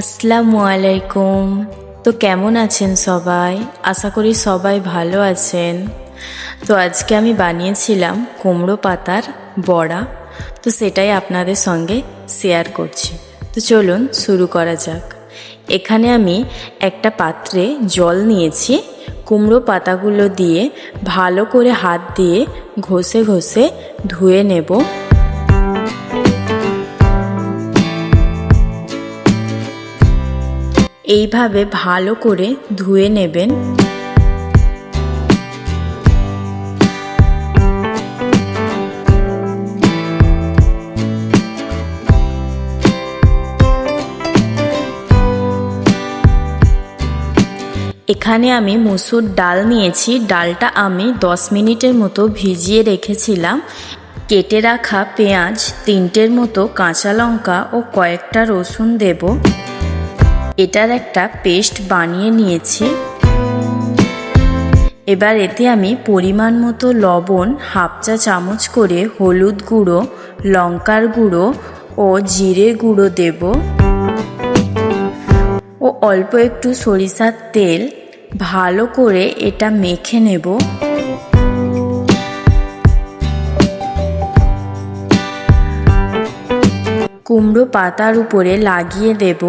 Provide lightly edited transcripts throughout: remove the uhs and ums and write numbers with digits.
আসসালামু আলাইকুম। তো কেমন আছেন সবাই? আশা করি সবাই ভালো আছেন। তো আজকে আমি বানিয়েছিলাম কুমড়ো পাতার বড়া, তো সেটাই আপনাদের সঙ্গে শেয়ার করছি। তো চলুন শুরু করা যাক। এখানে আমি একটা পাত্রে জল নিয়েছি। কুমড়ো পাতাগুলো দিয়ে ভালো করে হাত দিয়ে ঘষে ঘষে ধুয়ে নেব। এইভাবে ভালো করে ধুয়ে নেবেন। এখানে আমি মসুর ডাল নিয়েছি। ডালটা আমি 10 মিনিটের মতো ভিজিয়ে রেখেছিলাম। কেটে রাখা পেঁয়াজ 3টের মতো, কাঁচা লঙ্কা ও কয়েকটা রসুন দেব। এটার একটা পেস্ট বানিয়ে নিয়েছি। এবার এতে আমি পরিমাণ মতো লবণ, হাফ চা চামচ করে হলুদ গুঁড়ো, লঙ্কার গুঁড়ো ও জিরে গুঁড়ো দেব ও অল্প একটু সরিষার তেল। ভালো করে এটা মেখে নেব। কুমড়ো পাতার উপরে লাগিয়ে দেব।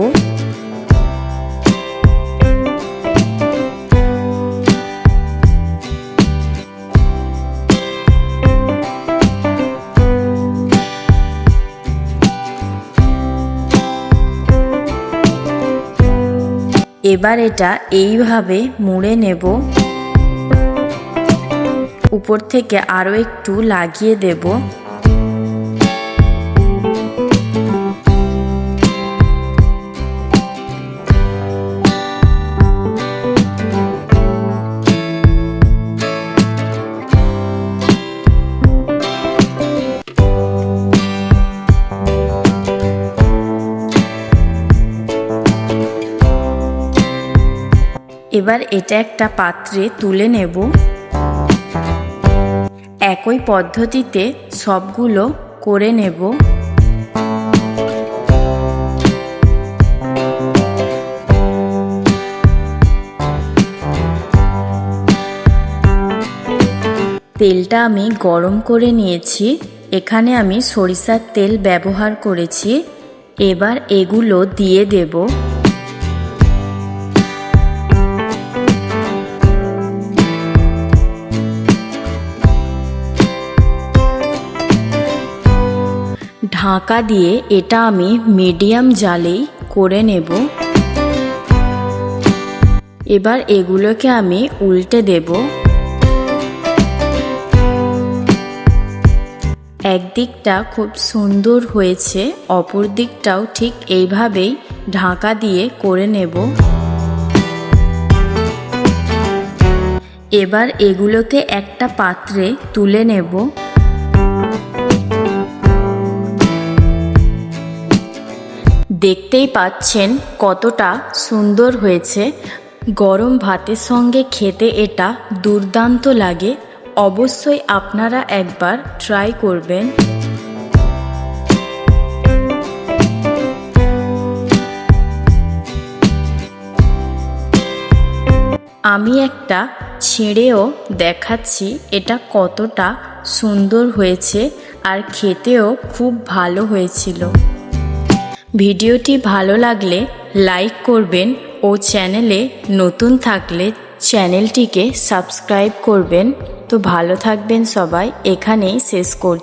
এবার এটা এইভাবে মুড়ে নেব। উপর থেকে আরও একটু লাগিয়ে দেব। এবার এটা একটা পাত্রে তুলে নেব। একই পদ্ধতিতে সবগুলো করে নেব। তেলটা আমি গরম করে নিয়েছি। এখানে আমি সরিষার তেল ব্যবহার করেছি। এবার এগুলো দিয়ে দেব। ঢাকা দিয়ে এটা আমি মিডিয়াম জালেই করে নেব। এবার এগুলোকে আমি উল্টে দেব। একদিকটা খুব সুন্দর হয়েছে, অপর দিকটাও ঠিক এইভাবেই ঢাকা দিয়ে করে নেব। এবার এগুলোকে একটা পাত্রে তুলে নেব। দেখতেই পাচ্ছেন কতটা সুন্দর হয়েছে। গরম ভাতের সঙ্গে খেতে এটা দুর্দান্ত লাগে। অবশ্যই আপনারা একবার ট্রাই করবেন। আমি একটা ছিঁড়েও দেখাচ্ছি এটা কতটা সুন্দর হয়েছে, আর খেতেও খুব ভালো হয়েছিল। ভিডিওটি ভালো লাগলে লাইক করবেন ও চ্যানেলে নতুন থাকলে চ্যানেলটিকে সাবস্ক্রাইব করবেন। তো ভালো থাকবেন সবাই। এখানেই শেষ করছি।